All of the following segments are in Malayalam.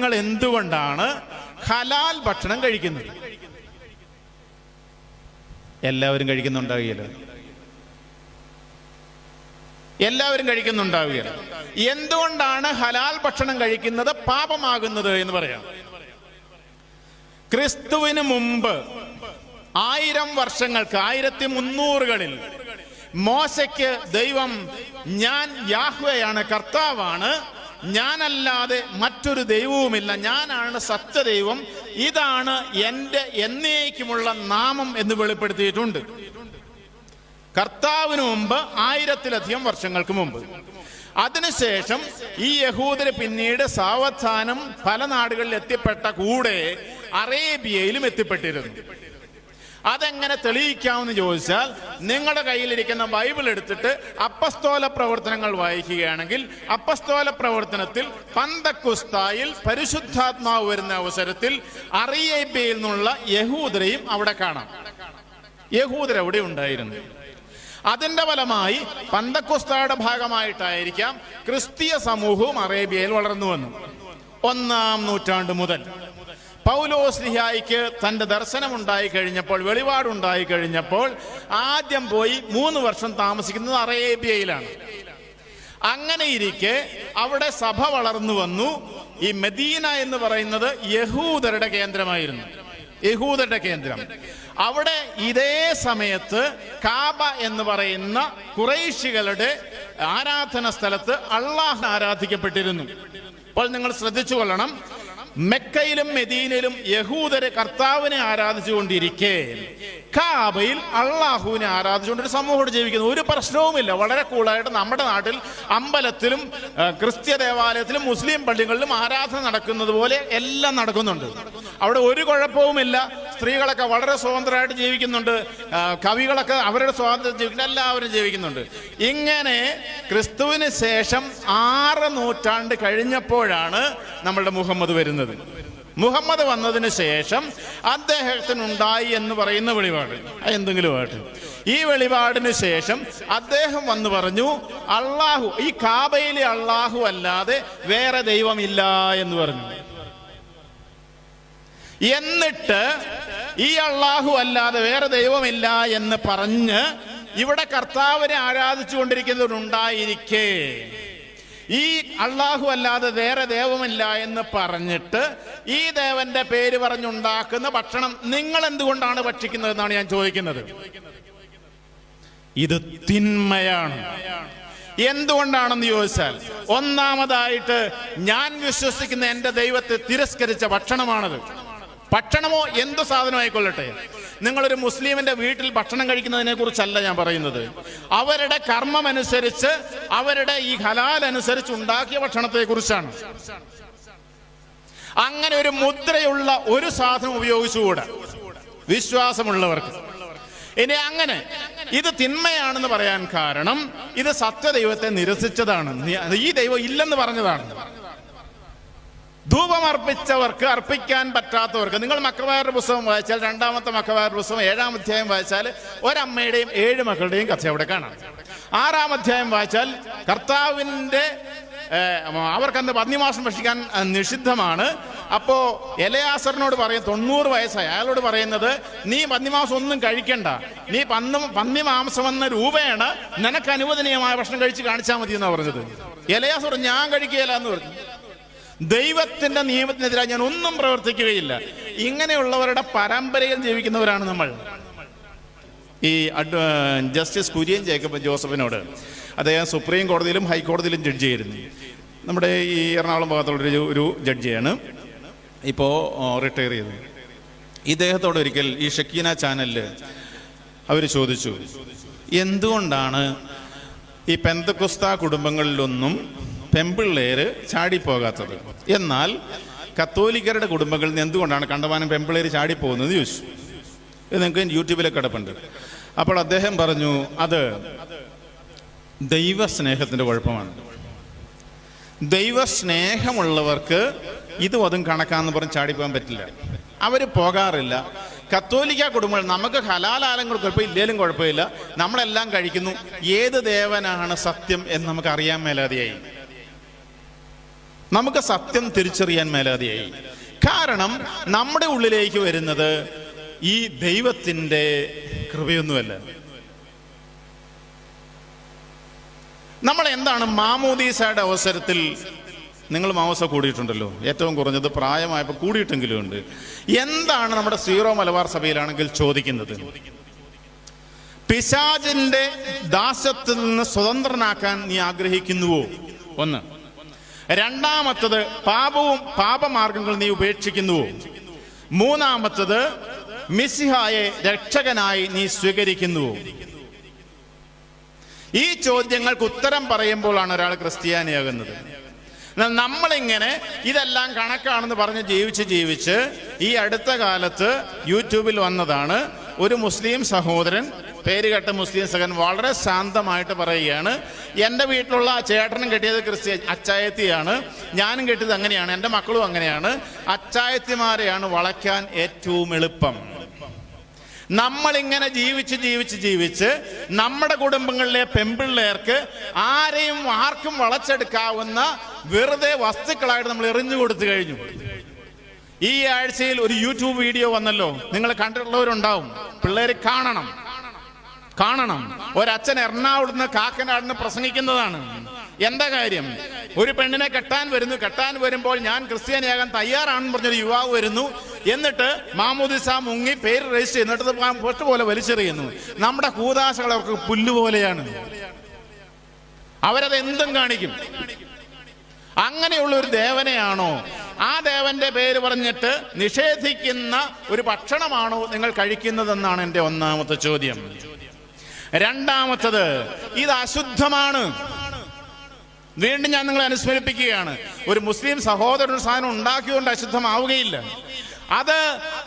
നിങ്ങൾ എന്തുകൊണ്ടാണ് ഹലാൽ ഭക്ഷണം കഴിക്കുന്നത്? എല്ലാവരും കഴിക്കുന്നുണ്ടാവുകയില്ല. എല്ലാവരും കഴിക്കുന്നുണ്ടാവുകയില്ല. എന്തുകൊണ്ടാണ് ഹലാൽ ഭക്ഷണം കഴിക്കുന്നത് പാപമാകുന്നത് എന്ന് പറയാം. ക്രിസ്തുവിന് മുമ്പ് 1000 വർഷങ്ങൾക്ക് 1300കളിൽ മോശയ്ക്ക് ദൈവം ഞാൻ യാഹ്വയാണ്, കർത്താവാണ്, ഞാനല്ലാതെ മറ്റൊരു ദൈവവുമില്ല, ഞാനാണ് സത്യദൈവം, ഇതാണ് എൻ്റെ എന്നേക്കുമുള്ള നാമം എന്ന് വെളിപ്പെടുത്തിയിട്ടുണ്ട്. കർത്താവിന് മുമ്പ് 1000-ലധികം വർഷങ്ങൾക്ക് മുമ്പ്. അതിനുശേഷം ഈ യഹൂദര് പിന്നീട് സാവധാനം പല നാടുകളിൽ എത്തിപ്പെട്ട കൂടെ അറേബ്യയിലും എത്തിപ്പെട്ടിരുന്നു. അതെങ്ങനെ തെളിയിക്കാമെന്ന് ചോദിച്ചാൽ, നിങ്ങളുടെ കയ്യിലിരിക്കുന്ന ബൈബിൾ എടുത്തിട്ട് അപ്പസ്തോല പ്രവർത്തനങ്ങൾ വായിക്കുകയാണെങ്കിൽ, അപ്പസ്തോല പ്രവർത്തനത്തിൽ പന്തക്കുസ്തായിൽ പരിശുദ്ധാത്മാവ് വരുന്ന അവസരത്തിൽ അറേബ്യയിൽ നിന്നുള്ള യഹൂദരെയും അവിടെ കാണാം. യഹൂദരവിടെ ഉണ്ടായിരുന്നു. അതിന്റെ ഫലമായി പന്തക്കുസ്തായുടെ ഭാഗമായിട്ടായിരിക്കാം ക്രിസ്തീയ സമൂഹവും അറേബ്യയിൽ വളർന്നു വന്നു. 1-ാം നൂറ്റാണ്ട് മുതൽ പൗലോസ്ലിഹായിക്ക് തന്റെ ദർശനമുണ്ടായി കഴിഞ്ഞപ്പോൾ, വെളിപാടുണ്ടായി കഴിഞ്ഞപ്പോൾ ആദ്യം പോയി 3 വർഷം താമസിക്കുന്നത് അറേബ്യയിലാണ്. അങ്ങനെ ഇരിക്കെ അവിടെ സഭ വളർന്നു വന്നു. ഈ മദീന എന്ന് പറയുന്നത് യഹൂദരുടെ കേന്ദ്രമായിരുന്നു, യഹൂദരുടെ കേന്ദ്രം. അവിടെ ഇതേ സമയത്ത് കാബ എന്ന് പറയുന്ന ഖുറൈശികളുടെ ആരാധന സ്ഥലത്ത് അള്ളാഹ് ആരാധിക്കപ്പെട്ടിരുന്നു. അപ്പോൾ നിങ്ങൾ ശ്രദ്ധിച്ചു കൊള്ളണം, മെക്കയിലും മദീനയിലും യഹൂദര് കർത്താവിനെ ആരാധിച്ചുകൊണ്ടിരിക്കെ കാബയിൽ അള്ളാഹുവിനെ ആരാധിച്ചുകൊണ്ടൊരു സമൂഹം ജീവിക്കുന്നു. ഒരു പ്രശ്നവുമില്ല. വളരെ കൂളായിട്ട് നമ്മുടെ നാട്ടിൽ അമ്പലത്തിലും ക്രിസ്ത്യ ദേവാലയത്തിലും മുസ്ലിം പള്ളികളിലും ആരാധന നടക്കുന്നത് പോലെ എല്ലാം നടക്കുന്നുണ്ട്. അവിടെ ഒരു കുഴപ്പവുമില്ല. സ്ത്രീകളൊക്കെ വളരെ സ്വതന്ത്രമായിട്ട് ജീവിക്കുന്നുണ്ട്. കവികളൊക്കെ അവരുടെ സ്വാതന്ത്ര്യം ജീവിക്കുന്നു. എല്ലാവരും ജീവിക്കുന്നുണ്ട്. ഇങ്ങനെ ക്രിസ്തുവിന് ശേഷം 6 നൂറ്റാണ്ട് കഴിഞ്ഞപ്പോഴാണ് നമ്മളുടെ മുഹമ്മദ് വരുന്നത്. മുഹമ്മദ് വന്നതിന് ശേഷം അദ്ദേഹത്തിനുണ്ടായി എന്ന് പറയുന്ന വെളിപാട്, എന്തെങ്കിലും ആയിട്ട്, ഈ വെളിപാടിന് ശേഷം അദ്ദേഹം വന്ന് പറഞ്ഞു, അള്ളാഹു, ഈ കാബയിലെ അള്ളാഹു അല്ലാതെ വേറെ ദൈവമില്ല എന്ന് പറഞ്ഞു. എന്നിട്ട് ഈ അള്ളാഹു അല്ലാതെ വേറെ ദൈവമില്ല എന്ന് പറഞ്ഞ് ഇവിടെ കർത്താവിനെ ആരാധിച്ചു കൊണ്ടിരിക്കുന്നവരുണ്ടായിരിക്കെ ഈ അള്ളാഹു അല്ലാതെ വേറെ ദൈവമില്ല എന്ന് പറഞ്ഞിട്ട് ഈ ദേവന്റെ പേര് പറഞ്ഞുണ്ടാക്കുന്ന ഭക്ഷണം നിങ്ങൾ എന്തുകൊണ്ടാണ് ഭക്ഷിക്കുന്നത് എന്നാണ് ഞാൻ ചോദിക്കുന്നത്. ഇത് തിന്മയാണ്. എന്തുകൊണ്ടാണെന്ന് ചോദിച്ചാൽ, ഒന്നാമതായിട്ട് ഞാൻ വിശ്വസിക്കുന്ന എൻ്റെ ദൈവത്തെ തിരസ്കരിച്ച ഭക്ഷണമാണത്. ഭക്ഷണമോ എന്തു സാധനമായിക്കൊള്ളട്ടെ. നിങ്ങളൊരു മുസ്ലിമിന്റെ വീട്ടിൽ ഭക്ഷണം കഴിക്കുന്നതിനെ കുറിച്ചല്ല ഞാൻ പറയുന്നത്. അവരുടെ കർമ്മം അനുസരിച്ച്, അവരുടെ ഈ ഹലാൽ അനുസരിച്ച് ഉണ്ടാക്കിയ ഭക്ഷണത്തെ കുറിച്ചാണ്. അങ്ങനെ ഒരു മുദ്രയുള്ള ഒരു സാധനം ഉപയോഗിച്ചുകൂടാ വിശ്വാസമുള്ളവർക്ക്. ഇനി അങ്ങനെ ഇത് തിന്മയാണെന്ന് പറയാൻ കാരണം, ഇത് സത്യദൈവത്തെ നിരസിച്ചതാണ്. ഈ ദൈവം ഇല്ലെന്ന് പറഞ്ഞതാണ്. ധൂപം അർപ്പിച്ചവർക്ക്, അർപ്പിക്കാൻ പറ്റാത്തവർക്ക്, നിങ്ങൾ മക്കബായരുടെ പുസ്തകം വായിച്ചാൽ, 2-ാമത്തെ മക്കബായരുടെ പുസ്തകം 7-ാം അധ്യായം വായിച്ചാൽ ഒരമ്മയുടെയും 7 മക്കളുടെയും കഥ അവിടെ കാണാം. 6-ാം അധ്യായം വായിച്ചാൽ കർത്താവിൻ്റെ അവർക്കന്ന് പന്നിമാംസം ഭക്ഷിക്കാൻ നിഷിദ്ധമാണ്. അപ്പോൾ എലയാസറിനോട് പറയും, 90 വയസ്സായി, അയാളോട് പറയുന്നത്, നീ പന്നിമാംസം ഒന്നും കഴിക്കണ്ട, നീ പന്നിമാംസം എന്ന രൂപേണ നിനക്ക് അനുവദനീയമായ ഭക്ഷണം കഴിച്ച് കാണിച്ചാൽ മതി എന്നാണ് പറഞ്ഞത്. എലയാസർ ഞാൻ കഴിക്കുകയില്ല എന്ന് പറഞ്ഞു. ദൈവത്തിന്റെ നിയമത്തിനെതിരായി ഞാൻ ഒന്നും പ്രവർത്തിക്കുകയില്ല. ഇങ്ങനെയുള്ളവരുടെ പരമ്പരയിൽ ജീവിക്കുന്നവരാണ് നമ്മൾ. ഈ ജസ്റ്റിസ് കുര്യൻ ജേക്കബ് ജോസഫിനോട്, അദ്ദേഹം സുപ്രീം കോടതിയിലും ഹൈക്കോടതിയിലും ജഡ്ജി ആയിരുന്നു. നമ്മുടെ ഈ എറണാകുളം ഭാഗത്തുള്ളൊരു ഒരു ജഡ്ജിയാണ്, ഇപ്പോൾ റിട്ടയർ ചെയ്തത്. ഇദ്ദേഹത്തോട് ഒരിക്കൽ ഈ ഷക്കീന ചാനലിൽ അവർ ചോദിച്ചു, എന്തുകൊണ്ടാണ് ഈ പെന്തക്കോസ്താ കുടുംബങ്ങളിലൊന്നും പെമ്പിള്ളേര് ചാടിപ്പോകാത്തത്, എന്നാൽ കത്തോലിക്കരുടെ കുടുംബങ്ങളിൽ നിന്ന് എന്തുകൊണ്ടാണ് കണ്ടമാനം പെമ്പിള്ളേര് ചാടിപ്പോകുന്നത് ചോദിച്ചു. ഇത് നിങ്ങൾക്ക് യൂട്യൂബിലൊക്കെ കിടപ്പുണ്ട്. അപ്പോൾ അദ്ദേഹം പറഞ്ഞു, അത് ദൈവസ്നേഹത്തിൻ്റെ കുഴപ്പമാണ്. ദൈവസ്നേഹമുള്ളവർക്ക് ഇതും അതും കണക്കാന്ന് പറഞ്ഞ് ചാടിപ്പോകാൻ പറ്റില്ല. അവർ പോകാറില്ല. കത്തോലിക്ക കുടുംബങ്ങൾ, നമുക്ക് ഹലാലാലങ്ങൾ കുഴപ്പമില്ല, ഇല്ലേലും കുഴപ്പമില്ല, നമ്മളെല്ലാം കഴിക്കുന്നു, ഏത് ദേവനാണ് സത്യം എന്ന് നമുക്ക് അറിയാൻ മേലാതെയായി. നമുക്ക് സത്യം തിരിച്ചറിയാൻ മേലാതെയായി. കാരണം നമ്മുടെ ഉള്ളിലേക്ക് വരുന്നത് ഈ ദൈവത്തിൻ്റെ കൃപയൊന്നുമല്ല. നമ്മൾ എന്താണ് മാമോദീസയുടെ അവസരത്തിൽ, നിങ്ങൾ മാമോസ കൂടിയിട്ടുണ്ടല്ലോ, ഏറ്റവും കുറഞ്ഞത് പ്രായമായപ്പോൾ കൂടിയിട്ടെങ്കിലും ഉണ്ട്. എന്താണ് നമ്മുടെ സീറോ മലബാർ സഭയിലാണെങ്കിൽ ചോദിക്കുന്നത്? പിശാചിന്റെ ദാസ്യത്തിൽ നിന്ന് സ്വതന്ത്രനാക്കാൻ നീ ആഗ്രഹിക്കുന്നുവോ? ഒന്ന്. രണ്ടാമത്തത്, പാപമാർഗങ്ങൾ നീ ഉപേക്ഷിക്കുന്നുവോ? മൂന്നാമത്തത്, മിശിഹായെ രക്ഷകനായി നീ സ്വീകരിക്കുന്നുവോ? ഈ ചോദ്യങ്ങൾക്ക് ഉത്തരം പറയുമ്പോഴാണ് ഒരാൾ ക്രിസ്ത്യാനിയാകുന്നത്. നമ്മളിങ്ങനെ ഇതെല്ലാം കണക്കാണെന്ന് പറഞ്ഞ് ജീവിച്ച് ഈ അടുത്ത കാലത്ത് യൂട്യൂബിൽ വന്നതാണ് ഒരു മുസ്ലിം സഹോദരൻ, പേരുകെട്ട മുസ്ലിം സഹോദരൻ, വളരെ ശാന്തമായിട്ട് പറയുകയാണ്, എൻ്റെ വീട്ടിലുള്ള ചേട്ടനും കെട്ടിയത് അച്ചായത്തിയാണ്, ഞാനും കെട്ടിയത് അങ്ങനെയാണ്, എൻ്റെ മക്കളും അങ്ങനെയാണ്, അച്ചായത്തിമാരെയാണ് വളയ്ക്കാൻ ഏറ്റവും എളുപ്പം. നമ്മളിങ്ങനെ ജീവിച്ച് നമ്മുടെ കുടുംബങ്ങളിലെ പെൺപിള്ളേർക്ക് ആർക്കും വളച്ചെടുക്കാവുന്ന വെറുതെ വസ്തുക്കളായിട്ട് നമ്മൾ എറിഞ്ഞു കൊടുത്തു കഴിഞ്ഞു. ഈ ആഴ്ചയിൽ ഒരു യൂട്യൂബ് വീഡിയോ വന്നല്ലോ, നിങ്ങൾ കണ്ടിട്ടുള്ളവരുണ്ടാവും. പിള്ളേര് കാണണം. ഒരച്ഛൻ എറണാകുളത്ത് നിന്ന് കാക്കനാടിന് പ്രസംഗിക്കുന്നതാണ്. എന്താ കാര്യം? ഒരു പെണ്ണിനെ കെട്ടാൻ വരുമ്പോൾ ഞാൻ ക്രിസ്ത്യാനിയാകാൻ തയ്യാറാണെന്ന് പറഞ്ഞൊരു യുവാവ് വരുന്നു. എന്നിട്ട് മാമോദിസ മുങ്ങി പേര് രജിസ്റ്റർ ചെയ്യുന്നു, എന്നിട്ട് പൊട്ട് പോലെ വലിച്ചെറിയുന്നു. നമ്മുടെ കൂതാശകൾ അവർക്ക് പുല്ലുപോലെയാണ്. അവരത് എന്തും കാണിക്കും. അങ്ങനെയുള്ള ഒരു ദേവനെയാണോ, ആ ദേവന്റെ പേര് പറഞ്ഞിട്ട് നിഷേധിക്കുന്ന ഒരു ഭക്ഷണമാണോ നിങ്ങൾ കഴിക്കുന്നതെന്നാണ് എൻ്റെ ഒന്നാമത്തെ ചോദ്യം. രണ്ടാമത്തത്, ഇത് അശുദ്ധമാണ്. വീണ്ടും ഞാൻ നിങ്ങളെ അനുസ്മരിപ്പിക്കുകയാണ്, ഒരു മുസ്ലിം സഹോദരൻ സാധനം ഉണ്ടാക്കിക്കൊണ്ട് അശുദ്ധമാവുകയില്ല. അത്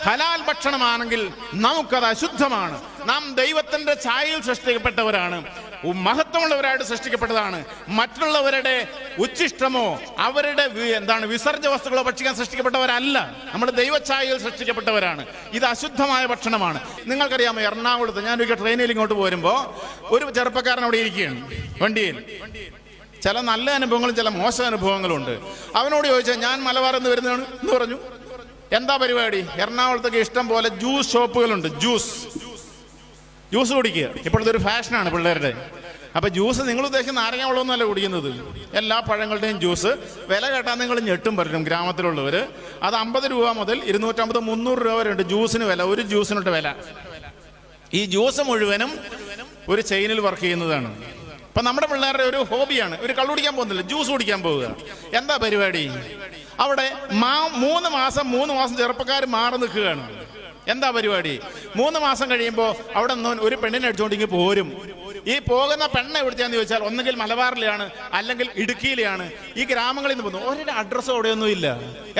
ഹലാൽ ഭക്ഷണമാണെങ്കിൽ നമുക്കത് അശുദ്ധമാണ്. നാം ദൈവത്തിന്റെ ഛായയിൽ സൃഷ്ടിക്കപ്പെട്ടവരാണ്, മഹത്വമുള്ളവരായിട്ട് സൃഷ്ടിക്കപ്പെട്ടതാണ്. മറ്റുള്ളവരുടെ ഉച്ഛിഷ്ടമോ അവരുടെ വിസർജ്ജ വസ്തുക്കളോ ഭക്ഷിക്കാൻ സൃഷ്ടിക്കപ്പെട്ടവരല്ല. നമ്മൾ ദൈവഛായയിൽ സൃഷ്ടിക്കപ്പെട്ടവരാണ്. ഇത് അശുദ്ധമായ ഭക്ഷണമാണ്. നിങ്ങൾക്കറിയാമോ, എറണാകുളത്ത് ഞാനൊരു ട്രെയിനിൽ ഇങ്ങോട്ട് പോരുമ്പോൾ ഒരു ചെറുപ്പക്കാരൻ അവിടെ ഇരിക്കുകയാണ് വണ്ടിയിൽ. ചില നല്ല അനുഭവങ്ങളും ചില മോശം അനുഭവങ്ങളും ഉണ്ട്. അവനോട് ചോദിച്ചാൽ ഞാൻ മലബാറിൽ നിന്ന് വരുന്നതാണ് എന്ന് പറഞ്ഞു. എന്താ പരിപാടി? എറണാകുളത്തൊക്കെ ഇഷ്ടം പോലെ ജ്യൂസ് ഷോപ്പുകളുണ്ട്. ജ്യൂസ് കുടിക്കുക ഇപ്പോഴത്തെ ഒരു ഫാഷനാണ് പിള്ളേരുടെ. അപ്പൊ ജ്യൂസ് നിങ്ങൾ ഉദ്ദേശിക്കുന്ന നാരങ്ങ വെള്ളമൊന്നുമല്ല കുടിക്കുന്നത്, എല്ലാ പഴങ്ങളുടെയും ജ്യൂസ്. വില കേട്ടാൽ നിങ്ങൾ ഞെട്ടും പറ്റും. ഗ്രാമത്തിലുള്ളവർ അത് 50 രൂപ മുതൽ 250, 300 രൂപ വരെ ഉണ്ട് ജ്യൂസിന് വില. ഒരു ജ്യൂസിനൊട്ട് വില. ഈ ജ്യൂസ് മുഴുവനും ഒരു ചെയിനിൽ വർക്ക് ചെയ്യുന്നതാണ്. അപ്പൊ നമ്മുടെ പിള്ളേരുടെ ഒരു ഹോബിയാണ്. ഒരു കള്ളു കുടിക്കാൻ പോകുന്നില്ല, ജ്യൂസ് കുടിക്കാൻ പോവുക. എന്താ പരിപാടി? അവിടെ 3 മാസം ചെറുപ്പക്കാർ മാറി നിൽക്കുകയാണ്. എന്താ പരിപാടി? 3 മാസം കഴിയുമ്പോൾ അവിടെ നിന്ന് ഒരു പെണ്ണിനെ അടിച്ചുകൊണ്ടെങ്കിൽ പോരും. ഈ പോകുന്ന പെണ്ണ് എവിടുത്തെയാന്ന് ചോദിച്ചാൽ ഒന്നുകിൽ മലബാറിലാണ്, അല്ലെങ്കിൽ ഇടുക്കിയിലാണ്. ഈ ഗ്രാമങ്ങളിൽ നിന്ന് പോകുന്നു. ഒരേ അഡ്രസ്സും അവിടെയൊന്നും ഇല്ല.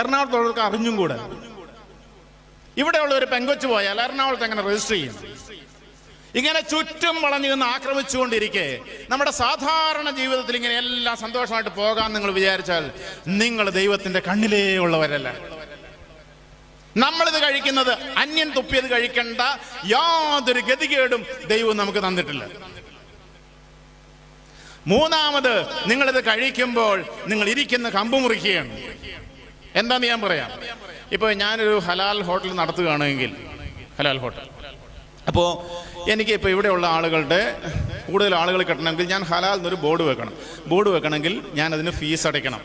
എറണാകുളത്തുള്ളവർക്ക് അറിഞ്ഞും കൂടെ. ഇവിടെയുള്ള ഒരു പെങ്കൊച്ചു പോയാൽ എറണാകുളത്ത് എങ്ങനെ രജിസ്റ്റർ ചെയ്യും? ഇങ്ങനെ ചുറ്റും വളഞ്ഞു നിന്ന് ആക്രമിച്ചുകൊണ്ടിരിക്കെ നമ്മുടെ സാധാരണ ജീവിതത്തിൽ ഇങ്ങനെ എല്ലാം സന്തോഷമായിട്ട് പോകാൻ നിങ്ങൾ വിചാരിച്ചാൽ നിങ്ങൾ ദൈവത്തിന്റെ കണ്ണിലേ ഉള്ളവരല്ല. നമ്മളിത് കഴിക്കുന്നത് അന്യൻ തുപ്പിയത് കഴിക്കേണ്ട യാതൊരു ഗതികേടും ദൈവം നമുക്ക് തന്നിട്ടില്ല. മൂന്നാമത്, നിങ്ങളിത് കഴിക്കുമ്പോൾ നിങ്ങൾ ഇരിക്കുന്ന കമ്പ് മുറിക്കുകയാണ്. എന്താന്ന് ഞാൻ പറയാം. ഇപ്പൊ ഞാനൊരു ഹലാൽ ഹോട്ടൽ നടത്തുകയാണെങ്കിൽ, ഹലാൽ ഹോട്ടൽ, അപ്പോൾ എനിക്ക് ഇപ്പോൾ ഇവിടെയുള്ള ആളുകളുടെ കൂടുതൽ ആളുകൾ കിട്ടണമെങ്കിൽ ഞാൻ ഹലാൽ എന്നൊരു ബോർഡ് വെക്കണമെങ്കിൽ ഞാൻ അതിന് ഫീസ് അടയ്ക്കണം.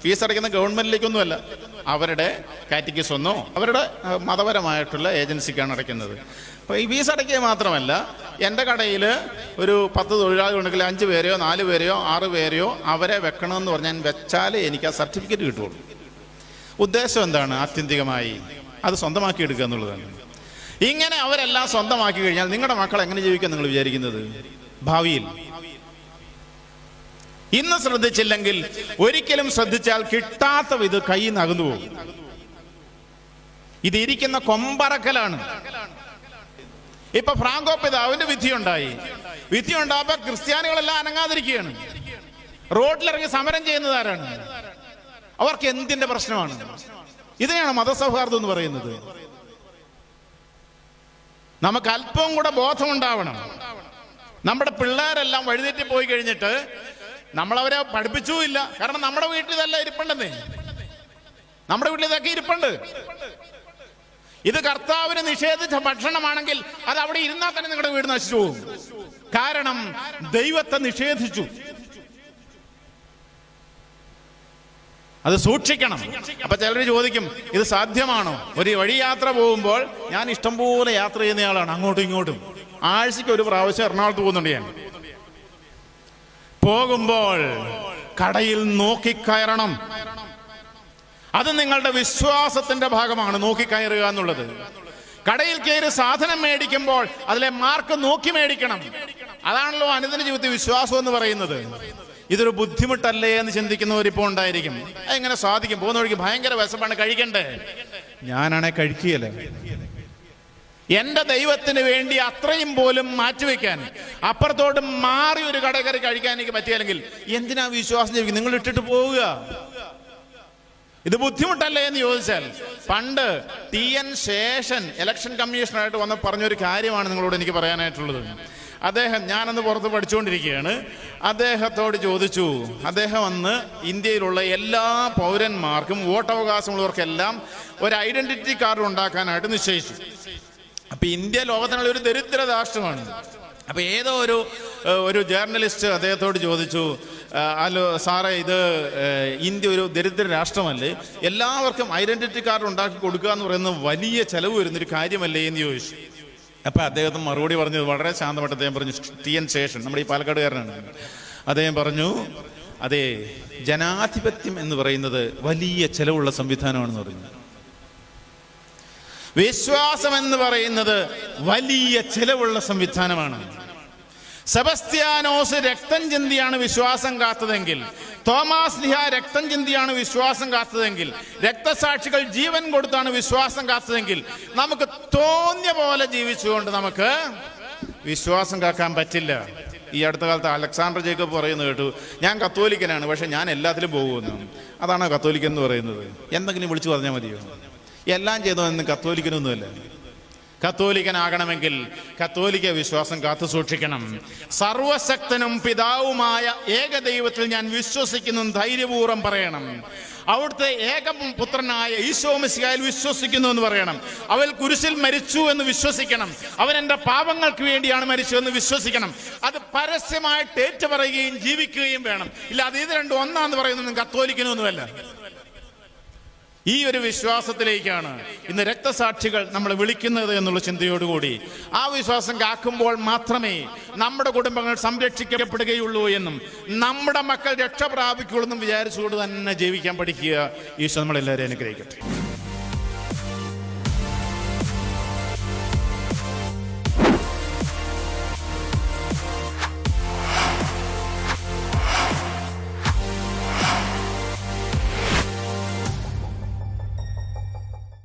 ഫീസ് അടയ്ക്കുന്ന ഗവൺമെന്റിലേക്കൊന്നുമല്ല, അവരുടെ കാറ്റഗറീസ് ഒന്നോ അവരുടെ മതപരമായിട്ടുള്ള ഏജൻസിക്കാണ് അടയ്ക്കുന്നത്. അപ്പോൾ ഈ ഫീസ് അടയ്ക്കുക മാത്രമല്ല, എൻ്റെ കടയിൽ ഒരു 10 തൊഴിലാളികളുണ്ടെങ്കിൽ 5 പേരെയോ 4 പേരെയോ 6 പേരെയോ അവരെ വെക്കണമെന്ന് പറഞ്ഞാൽ വെച്ചാലേ എനിക്ക് ആ സർട്ടിഫിക്കറ്റ് കിട്ടുള്ളൂ. ഉദ്ദേശം എന്താണ്? ആത്യന്തികമായി അത് സ്വന്തമാക്കി എടുക്കുക എന്നുള്ളതാണ്. ഇങ്ങനെ അവരെല്ലാം സ്വന്തമാക്കി കഴിഞ്ഞാൽ നിങ്ങളുടെ മക്കൾ എങ്ങനെ ജീവിക്കാൻ നിങ്ങൾ വിചാരിക്കുന്നത്? ഭാവിയിൽ ഇന്ന് ശ്രദ്ധിച്ചില്ലെങ്കിൽ ഒരിക്കലും ശ്രദ്ധിച്ചാൽ കിട്ടാത്ത വിധ കൈ നകന്നു പോകും. ഇത് ഇരിക്കുന്ന കൊമ്പറക്കലാണ്. ഇപ്പൊ ഫ്രാങ്കോ പിതാവിന്റെ വിധി ഉണ്ടായപ്പോ ക്രിസ്ത്യാനികളെല്ലാം അനങ്ങാതിരിക്കുകയാണ്. റോഡിലിറങ്ങി സമരം ചെയ്യുന്നത് ആരാണ്? അവർക്ക് എന്തിന്റെ പ്രശ്നമാണ്? ഇതിനെയാണ് മതസൗഹാർദ്ദം എന്ന് പറയുന്നത്. നമുക്ക് അല്പവും കൂടെ ബോധമുണ്ടാവണം. നമ്മുടെ പിള്ളേരെല്ലാം വഴിതെറ്റി പോയി കഴിഞ്ഞിട്ട് നമ്മളവരെ പഠിപ്പിച്ചുമില്ല. കാരണം നമ്മുടെ വീട്ടിൽ ഇതല്ല ഇരിപ്പുണ്ടെന്നേ, നമ്മുടെ വീട്ടിൽ ഇതൊക്കെ ഇരിപ്പുണ്ട്. ഇത് കർത്താവിന് നിഷേധിച്ച ഭക്ഷണമാണെങ്കിൽ അത് അവിടെ ഇരുന്നാൽ തന്നെ നിങ്ങളുടെ വീട് നശിച്ചു പോകും. കാരണം ദൈവത്തെ നിഷേധിച്ചു. അത് സൂക്ഷിക്കണം. അപ്പൊ ചിലർ ചോദിക്കും, ഇത് സാധ്യമാണോ? ഒരു വഴി യാത്ര പോകുമ്പോൾ, ഞാൻ ഇഷ്ടംപോലെ യാത്ര ചെയ്യുന്നയാളാണ്, അങ്ങോട്ടും ഇങ്ങോട്ടും. ആഴ്ചയ്ക്ക് ഒരു പ്രാവശ്യം എറണാകുളത്ത് പോകുന്നുണ്ട് ഞാൻ. പോകുമ്പോൾ കടയിൽ നോക്കിക്കയറണം. അത് നിങ്ങളുടെ വിശ്വാസത്തിന്റെ ഭാഗമാണ്, നോക്കിക്കയറുക എന്നുള്ളത്. കടയിൽ കയറി സാധനം മേടിക്കുമ്പോൾ അതിലെ മാർക്ക് നോക്കി മേടിക്കണം. അതാണല്ലോ അനുദിന ജീവിതത്തിൽ വിശ്വാസം എന്ന് പറയുന്നത്. ഇതൊരു ബുദ്ധിമുട്ടല്ലേ എന്ന് ചിന്തിക്കുന്നവരിപ്പോൾ ഉണ്ടായിരിക്കും. അതെങ്ങനെ സാധിക്കും? പോകുന്ന വഴിക്ക് ഭയങ്കര വിശപ്പാണ്, കഴിക്കണ്ടേ? ഞാനാണെ കഴിക്കുകയല്ലേ. എന്റെ ദൈവത്തിന് വേണ്ടി അത്രയും പോലും മാറ്റിവെക്കാൻ, അപ്പുറത്തോട്ട് മാറി ഒരു കട കയറി കഴിക്കാൻ എനിക്ക് പറ്റിയില്ലെങ്കിൽ എന്തിനാ വിശ്വാസം ജീവിക്കും? നിങ്ങൾ ഇട്ടിട്ട് പോവുക. ഇത് ബുദ്ധിമുട്ടല്ലേ എന്ന് ചോദിച്ചാൽ, പണ്ട് TN ശേഷൻ ഇലക്ഷൻ കമ്മീഷണറായിട്ട് വന്ന് പറഞ്ഞൊരു കാര്യമാണ് നിങ്ങളോട് എനിക്ക് പറയാനായിട്ടുള്ളത്. അദ്ദേഹം, ഞാനന്ന് പുറത്ത് പഠിച്ചുകൊണ്ടിരിക്കുകയാണ്, അദ്ദേഹത്തോട് ചോദിച്ചു. അദ്ദേഹം അന്ന് ഇന്ത്യയിലുള്ള എല്ലാ പൗരന്മാർക്കും വോട്ടവകാശമുള്ളവർക്കെല്ലാം ഒരു ഐഡന്റിറ്റി കാർഡ് ഉണ്ടാക്കാനായിട്ട് നിശ്ചയിച്ചു. അപ്പൊ ഇന്ത്യ ലോകത്തിനുള്ള ഒരു ദരിദ്ര രാഷ്ട്രമാണ്. അപ്പൊ ഏതോ ഒരു ജേർണലിസ്റ്റ് അദ്ദേഹത്തോട് ചോദിച്ചു, ഹലോ സാറേ, ഇത് ഇന്ത്യ ഒരു ദരിദ്ര രാഷ്ട്രമല്ലേ, എല്ലാവർക്കും ഐഡന്റിറ്റി കാർഡ് ഉണ്ടാക്കി കൊടുക്കുക എന്ന് പറയുന്നത് വലിയ ചെലവ് വരുന്നൊരു കാര്യമല്ലേ എന്ന് ചോദിച്ചു. അപ്പൊ അദ്ദേഹത്തിന് മറുപടി പറഞ്ഞത് വളരെ ശാന്തമായിട്ട് അദ്ദേഹം പറഞ്ഞു, TN ശേഷൻ, നമ്മുടെ ഈ പാലക്കാടുകാരനാണ്, അദ്ദേഹം പറഞ്ഞു, അതെ, ജനാധിപത്യം എന്ന് പറയുന്നത് വലിയ ചെലവുള്ള സംവിധാനമാണെന്ന് പറഞ്ഞു. വിശ്വാസം എന്ന് പറയുന്നത് വലിയ ചെലവുള്ള സംവിധാനമാണ്. സെബസ്ത്യാനോസ് രക്തം ചിന്തിയാണ് വിശ്വാസം കാത്തതെങ്കിൽ, തോമാസ് ലിഹ രക്തം ചിന്തിയാണ് വിശ്വാസം കാത്തതെങ്കിൽ, രക്തസാക്ഷികൾ ജീവൻ കൊടുത്താണ് വിശ്വാസം കാത്തതെങ്കിൽ, നമുക്ക് തോന്നിയ പോലെ ജീവിച്ചുകൊണ്ട് നമുക്ക് വിശ്വാസം കാക്കാൻ പറ്റില്ല. ഈ അടുത്ത കാലത്ത് അലക്സാണ്ടർ ജേക്കബ് പറയുന്നത് കേട്ടു, ഞാൻ കത്തോലിക്കനാണ്, പക്ഷെ ഞാൻ എല്ലാത്തിലും പോകുമെന്ന്. അതാണോ കത്തോലിക്കൻ എന്ന് പറയുന്നത്? എന്തെങ്കിലും വിളിച്ചു പറഞ്ഞാൽ മതിയോ? എല്ലാം ചെയ്തതൊന്നും കത്തോലിക്കനൊന്നുമല്ല. കത്തോലിക്കനാകണമെങ്കിൽ കത്തോലിക്ക വിശ്വാസം കാത്തു സൂക്ഷിക്കണം. സർവശക്തനും പിതാവുമായ ഏകദൈവത്തിൽ ഞാൻ വിശ്വസിക്കുന്നു ധൈര്യപൂർവ്വം പറയണം. അവിടുത്തെ ഏകപുത്രനായ ഈശോ മിശിഹായിൽ വിശ്വസിക്കുന്നു എന്ന് പറയണം. അവൻ കുരിശിൽ മരിച്ചു എന്ന് വിശ്വസിക്കണം. അവൻ എൻ്റെ പാപങ്ങൾക്ക് വേണ്ടിയാണ് മരിച്ചു എന്ന് വിശ്വസിക്കണം. അത് പരസ്യമായിട്ട് ഏറ്റുപറയുകയും ജീവിക്കുകയും വേണം. ഇല്ല, അത് ഇത് രണ്ടും ഒന്നാന്ന് പറയുന്നതൊന്നും കത്തോലിക്കനൊന്നുമല്ല. ഈ ഒരു വിശ്വാസത്തിലേക്കാണ് ഇന്ന് രക്തസാക്ഷികൾ നമ്മൾ വിളിക്കുന്നത് എന്നുള്ള ചിന്തയോടുകൂടി ആ വിശ്വാസം കാക്കുമ്പോൾ മാത്രമേ നമ്മുടെ കുടുംബങ്ങൾ സംരക്ഷിക്കപ്പെടുകയുള്ളൂ എന്നും നമ്മുടെ മക്കൾ രക്ഷ പ്രാപിക്കുള്ളൂ എന്നും വിചാരിച്ചുകൊണ്ട് തന്നെ ജീവിക്കാൻ പഠിക്കുക. ഈശോ നമ്മളെല്ലാവരെയും അനുഗ്രഹിക്കട്ടെ.